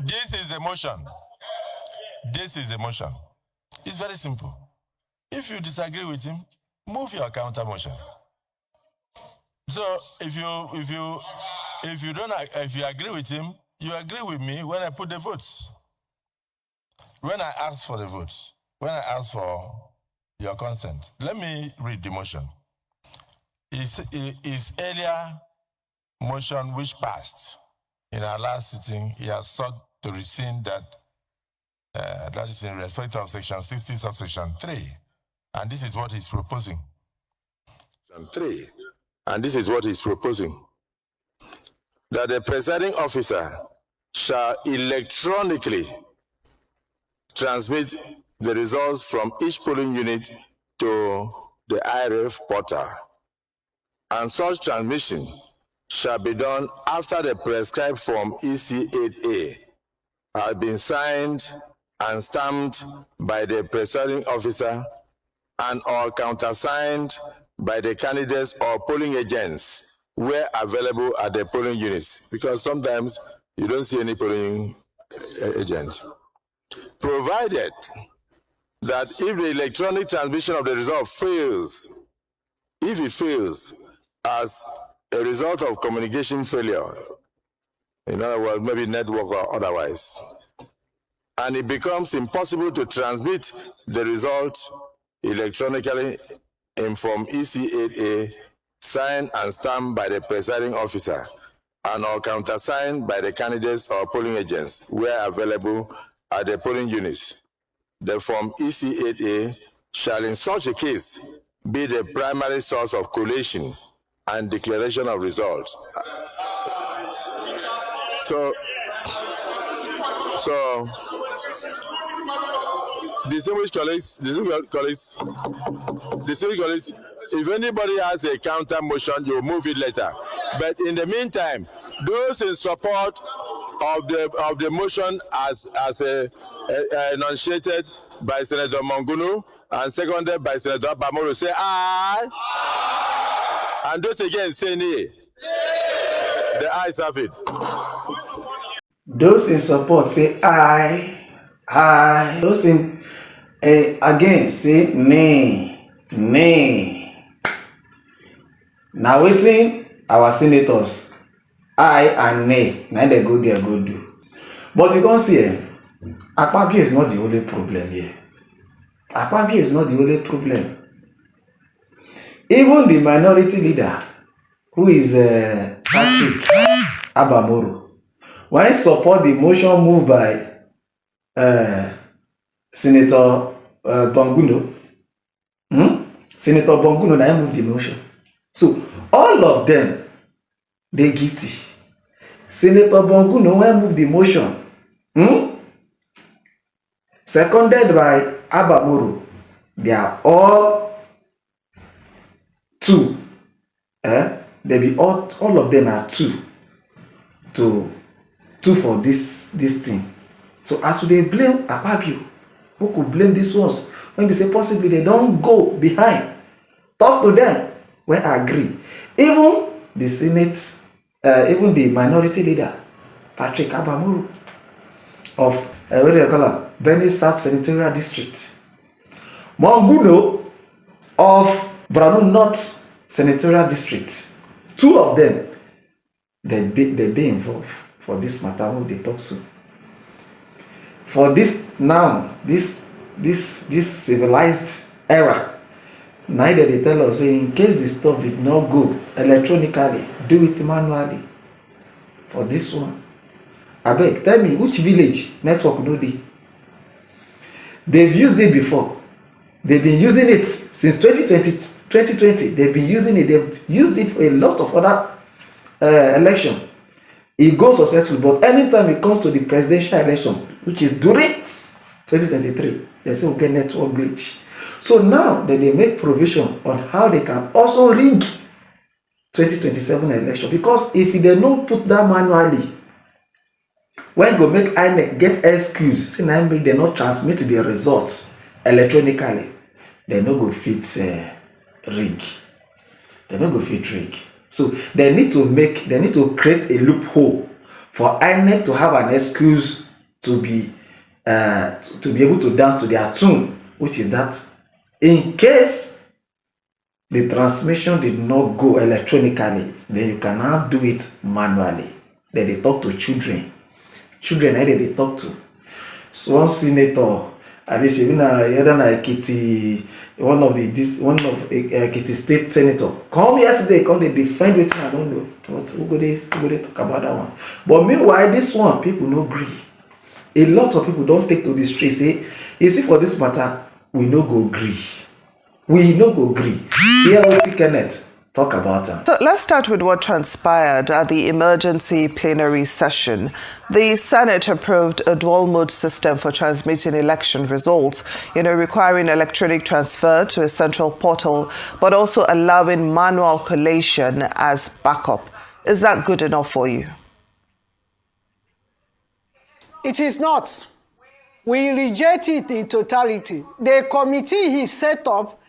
This is the motion. This is the motion. It's very simple. If you disagree with him, move your counter motion. So if you agree with him, you agree with me when I put the votes. When I ask for the votes, when I ask for your consent, let me read the motion. His earlier motion which passed in our last sitting, he has sought to rescind that that is in respect of section 60 subsection 3. And this is what he's proposing. 3. And this is what he's proposing. That the presiding officer shall electronically transmit the results from each polling unit to the IRF portal. And such transmission shall be done after the prescribed form EC8A has been signed and stamped by the presiding officer and or countersigned by the candidates or polling agents where available at the polling units, because sometimes you don't see any polling agent. Provided that if the electronic transmission of the result fails, if it fails as a result of communication failure, in other words, maybe network or otherwise, and it becomes impossible to transmit the result electronically in Form EC8A, signed and stamped by the presiding officer and or countersigned by the candidates or polling agents where available at the polling units. The Form EC8A shall in such a case be the primary source of collation and declaration of results. So distinguished colleagues, if anybody has a counter motion, you move it later. But in the meantime, those in support of the motion as enunciated by Senator Mongunu and seconded by Senator Bamoro, say aye. Aye. And those again say nay. The ayes have it. Those in support say aye, aye. Those in against say nay, nay. Now wetin our senators aye and nay, na they go there go do. But you can see, Akpabio is not the only problem here. Akpabio is not the only problem. Even the minority leader, who is Patrick Abamoro, when support the motion moved by Senator Bonguno, Senator Bonguno, na moved the motion. So all of them, they guilty. Senator Bonguno, when moved the motion, seconded by Abamoro, they are all two. They be all of them are two for this thing. So as they blame Akpabio, who could blame these ones when we say possibly they don't go behind, talk to them when I agree. Even the Senate, even the minority leader, Patrick Abamoro of what do they call her? Benue South Senatorial District, Monguno of Borno North Senatorial District. Two of them, they be involved for this matter who they talk to. For this now, this civilized era, neither they tell us, say, in case the stuff did not go electronically, do it manually. For this one, abeg, tell me which village network no dey? They've used it before. They've been using it since 2020. They've been using it. They've used it for a lot of other election. It goes successful, but anytime it comes to the presidential election, which is during 2023, they say we get network glitch. So now that they make provision on how they can also rig 2027 election, because if they don't put that manually, when go make INEC get excuse, say na make they not transmit the results electronically, they no go fit rig. They no go fit rig. So they need to create a loophole for INEC to have an excuse to be able to dance to their tune, which is that in case the transmission did not go electronically, then you can now do it manually. Then they talk to children. Children, they talk to. So one senator, I mean, Ekiti, one of Ekiti state senator, come yesterday, come they defend it. I don't know what who go they talk about that one. But meanwhile, this one people no agree. A lot of people don't take to the street say, you see, for this matter, we no go agree. We no go agree. Here, Kenneth talk about them. So let's start with what transpired at the emergency plenary session. The Senate approved a dual-mode system for transmitting election results, requiring electronic transfer to a central portal, but also allowing manual collation as backup. Is that good enough for you? It is not. We reject it in totality. The committee he set up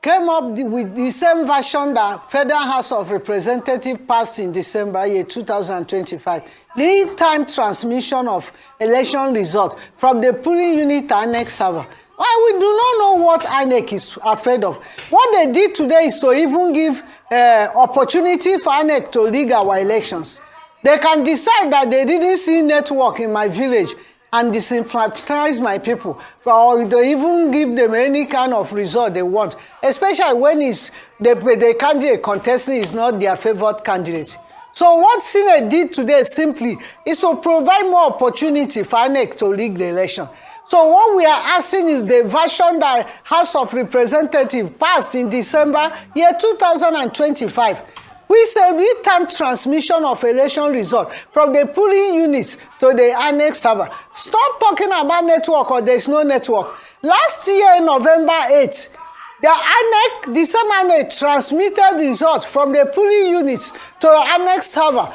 came up with the same version that Federal House of Representatives passed in December year 2025. Real-time transmission of election results from the polling unit to INEC server. We do not know what INEC is afraid of. What they did today is to even give opportunity for INEC to rig our elections. They can decide that they didn't see network in my village and disenfranchise my people, or they even give them any kind of result they want, especially when the candidate contesting is not their favored candidate. So what Senate did today simply is to provide more opportunity for INEC to rig the election. So what we are asking is the version that House of Representatives passed in December year 2025. We say real-time transmission of election results from the polling units to the INEC server. Stop talking about network or there's no network. Last year, November 8th, the same INEC transmitted results from the polling units to the INEC server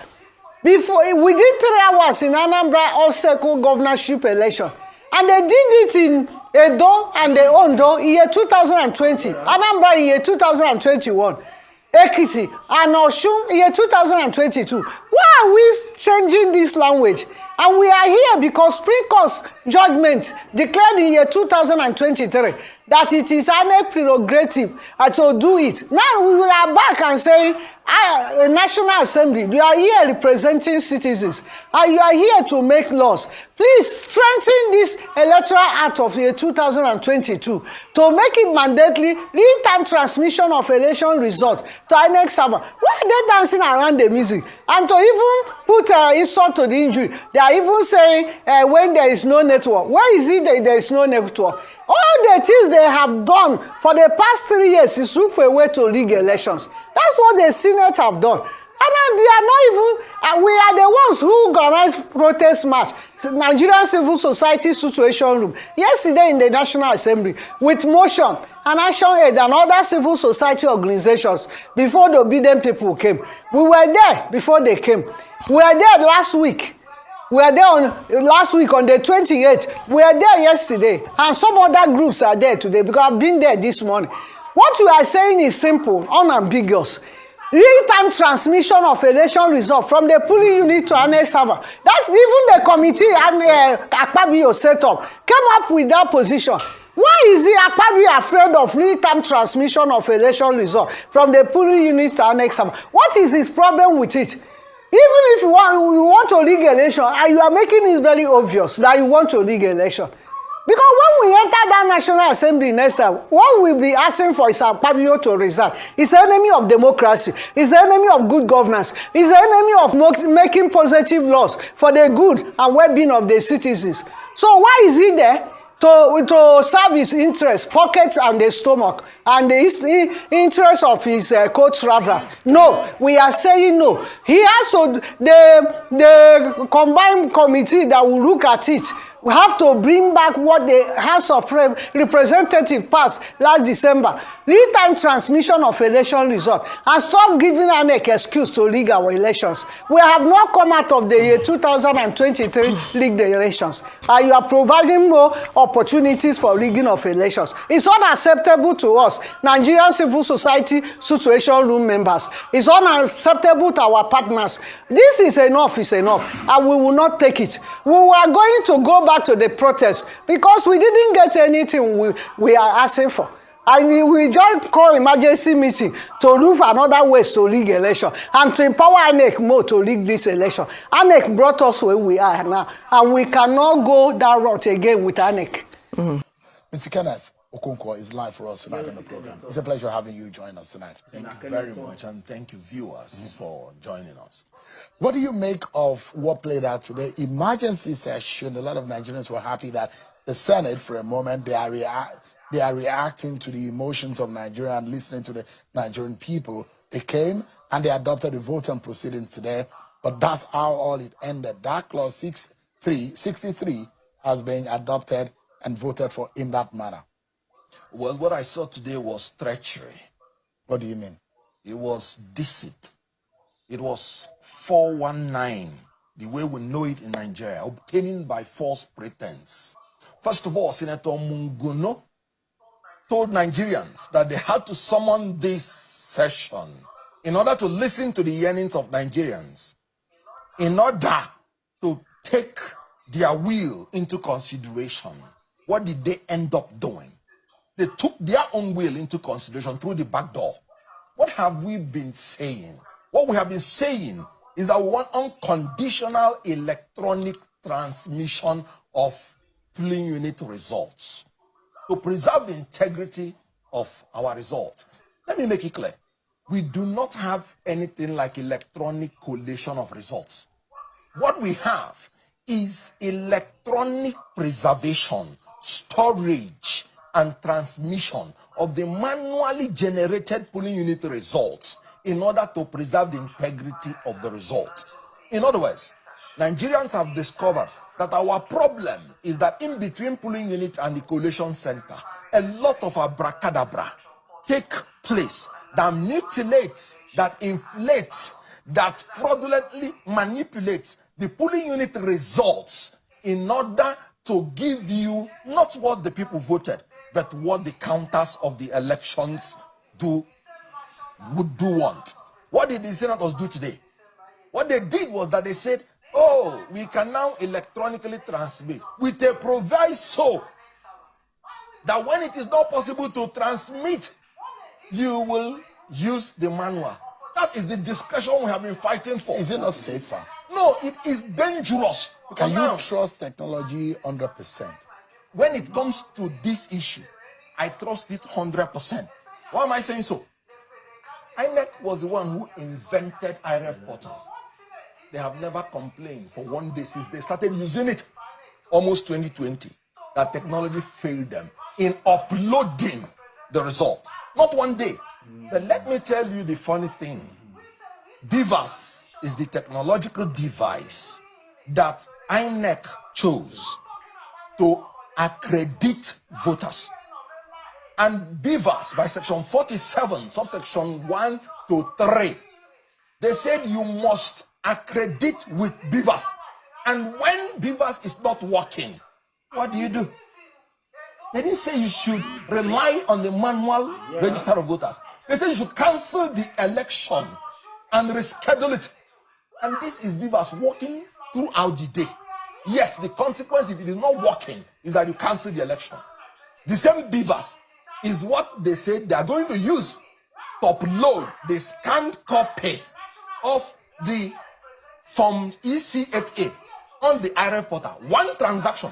within 3 hours in Anambra all-circle governorship election. And they did it in Edo and the Ondo in year 2020, Anambra in year 2021. Ekiti and Osun in year 2022. Why are we changing this language? And we are here because Supreme Court's judgment declared in year 2023 that it is INEC prerogative to do it. Now we are back and saying, National Assembly, you are here representing citizens and you are here to make laws. Please strengthen this Electoral Act of year 2022 to make it mandatory real-time transmission of election results to INEC server. Why are they dancing around the music? And to even put insult to the injury, they are even saying when there is no network. Where is it that there is no network? All the things they have done for the past 3 years is look for a way to rig elections. That's what the Senate have done. And they are not even, we are the ones who organized protest march, Nigerian Civil Society Situation Room, yesterday in the National Assembly, with Motion and Action Aid and other civil society organizations before the obedient people came. We were there before they came. We were there last week. We were there last week on the 28th. We were there yesterday. And some other groups are there today because I've been there this morning. What we are saying is simple, unambiguous. Real-time transmission of election results from the polling unit to INEC server. That's even the committee and Akpabio set up came up with that position. Why is the Akpabio afraid of real-time transmission of election results from the polling unit to INEC server? What is his problem with it? Even if you want to rig election, and you are making it very obvious that you want to rig election. Because when we enter that National Assembly next time, what we'll be asking for is Akpabio to resign. He's the enemy of democracy. He's the enemy of good governance. He's the enemy of making positive laws for the good and well-being of the citizens. So why is he there? To serve his interests, pockets and the stomach, and the interest of his co-travelers. No, we are saying no. He has to, the combined committee that will look at it, we have to bring back what the House of Representatives passed last December. Real-time transmission of election results. And stop giving INEC excuse to rig our elections. We have not come out of the year 2023 rigged elections. And you are providing more opportunities for rigging of elections. It's unacceptable to us, Nigerian Civil Society Situation Room members. It's unacceptable to our partners. This is enough, and we will not take it. We are going to go back back to the protest because we didn't get anything we are asking for. And we just call emergency meeting to look for another ways to rig election and to empower INEC more to rig this election. INEC brought us where we are now, and we cannot go that route again with INEC. Mr. Kenneth Okonkwo is live for us tonight on the program. It's a pleasure having you join us tonight. Thank you very much, and thank you, viewers, for joining us. What do you make of what played out today? Emergency session. A lot of Nigerians were happy that the Senate, for a moment, they are reacting to the emotions of Nigeria and listening to the Nigerian people. They came and they adopted the vote and proceedings today, but that's how all it ended. That clause 63 has been adopted and voted for in that manner. Well, what I saw today was treachery. What do you mean? It was deceit. It was 419, the way we know it in Nigeria, obtaining by false pretense. First of all, Senator Munguno told Nigerians that they had to summon this session in order to listen to the yearnings of Nigerians, in order to take their will into consideration. What did they end up doing? They took their own will into consideration through the back door. What have we been saying? What we have been saying is that we want unconditional electronic transmission of polling unit results to preserve the integrity of our results. Let me make it clear. We do not have anything like electronic collation of results. What we have is electronic preservation, storage, and transmission of the manually generated polling unit results in order to preserve the integrity of the results. In other words, Nigerians have discovered that our problem is that in between polling unit and the collation center, a lot of abracadabra take place that mutilates, that inflates, that fraudulently manipulates the polling unit results in order to give you not what the people voted, but what the counters of the elections would want. What did the senators do today? What they did was that they said, oh, we can now electronically transmit with a proviso that when it is not possible to transmit, you will use the manual. That is the discussion we have been fighting for. Is it not safer? No, it is dangerous. Can you trust technology 100%? When it comes to this issue, I trust it 100%. Why am I saying so? INEC was the one who invented IRF portal. They have never complained for one day since they started using it, almost 2020, that technology failed them in uploading the result. Not one day. But let me tell you the funny thing. BVAS is the technological device that INEC chose to accredit voters. And BVAS, by section 47, subsection 1 to 3, they said you must accredit with BVAS. And when BVAS is not working, what do? They didn't say you should rely on the manual register of voters. They said you should cancel the election and reschedule it. And this is BVAS working throughout the day. Yet the consequence, if it is not working, is that you cancel the election. The same BVAS is what they said they are going to use to upload the scanned copy of the Form EC8A on the IRF portal. One transaction.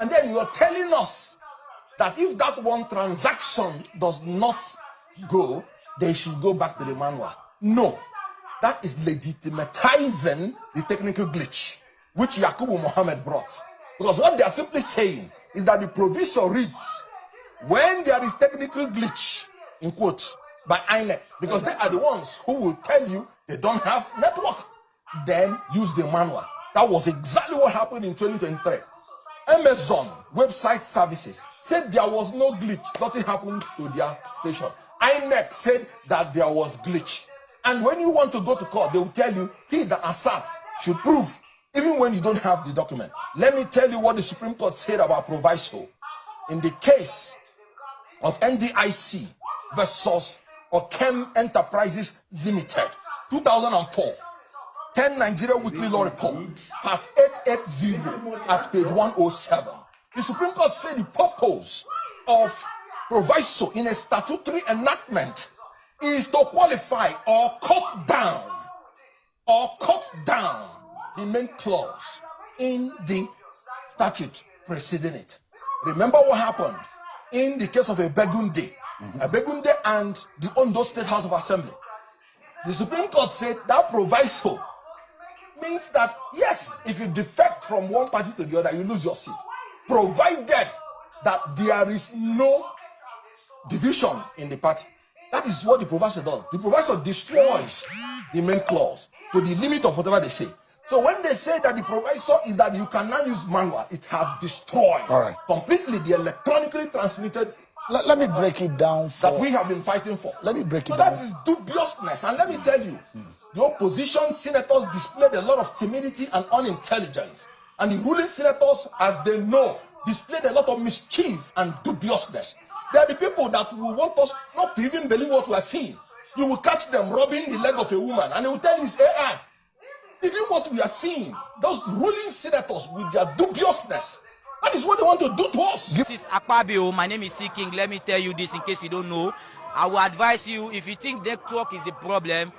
And then you are telling us that if that one transaction does not go, they should go back to the manual. No. That is legitimatizing the technical glitch which Yakubu Mohammed brought. Because what they are simply saying is that the provision reads, when there is technical glitch, in quotes, by INEC, because they are the ones who will tell you they don't have network, then use the manual. That was exactly what happened in 2023. Amazon Website Services said there was no glitch. Nothing happened to their station. INEC said that there was glitch. And when you want to go to court, they will tell you, he that asserts should prove, even when you don't have the document. Let me tell you what the Supreme Court said about proviso. In the case of NDIC versus Okem Enterprises Limited, 2004, 10 Nigeria Weekly Law Report, part 880 at page 107. The Supreme Court said the purpose of proviso in a statutory enactment is to qualify or cut down the main clause in the statute preceding it. Remember what happened in the case of Ebegunde and the Ondo State House of Assembly. The Supreme Court said that proviso means that, yes, if you defect from one party to the other, you lose your seat, provided that there is no division in the party. That is what the proviso does. The proviso destroys the main clause to the limit of whatever they say. So when they say that the proviso is that you cannot use manual, it has destroyed completely the electronically transmitted. Let me break it down that we have been fighting for. Let me break it down. That is dubiousness. And let me tell you, the opposition senators displayed a lot of timidity and unintelligence. And the ruling senators, as they know, displayed a lot of mischief and dubiousness. They are the people that will want us not to even believe what we are seeing. You will catch them rubbing the leg of a woman, and they will tell you it's AI. Even what we are seeing, those ruling senators with their dubiousness, that is what they want to do to us. This is Akpabio. My name is C. King. Let me tell you this in case you don't know. I will advise you, if you think network is the problem,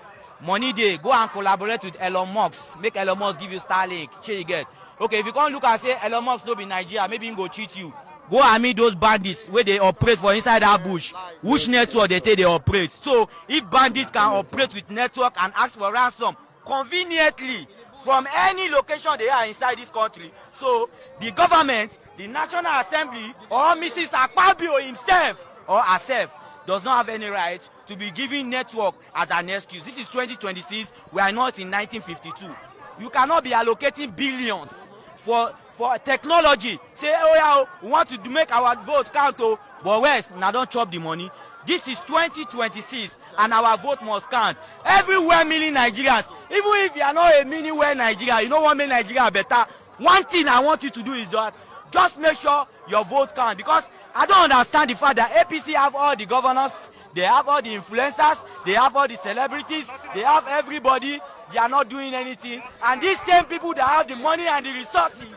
money day, go and collaborate with Elon Musk. Make Elon Musk give you Starlink. Sure you get. Okay, if you can't look and say Elon Musk no be Nigeria, maybe he go cheat you. Go and meet those bandits where they operate for inside that bush. Which network they say they operate. So if bandits can operate with network and ask for ransom conveniently from any location they are inside this country, so the government, the National Assembly, or Mrs. Akpabio himself or herself does not have any right to be giving network as an excuse. This is 2026. We are not in 1952. You cannot be allocating billions for technology. Say, oh yeah, we want to make our vote count, but where's now don't chop the money. This is 2026 and our vote must count. Everywhere million Nigerians, even if you are not a mini-where Nigeria, you know what make Nigeria better. One thing I want you to do is that just make sure your vote count, because I don't understand the fact that APC have all the governors, they have all the influencers, they have all the celebrities, they have everybody, they are not doing anything. And these same people that have the money and the resources,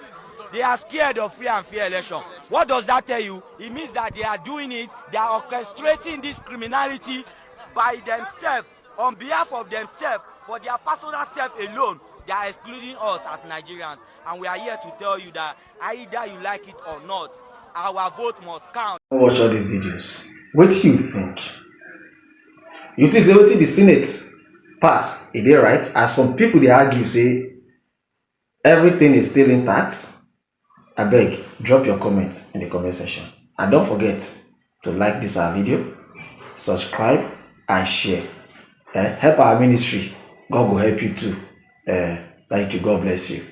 they are scared of free and fair election. What does that tell you? It means that they are doing it, they are orchestrating this criminality by themselves, on behalf of themselves, for their personal self alone. They are excluding us as Nigerians. And we are here to tell you that either you like it or not, our vote must count. Watch all these videos. What do you think? You think say wetin the Senate pass, is they right? As some people they argue say everything is still intact. I beg, drop your comments in the comment section. And don't forget to like this our video, subscribe and share. Help our ministry. God will help you too. Thank you. God bless you.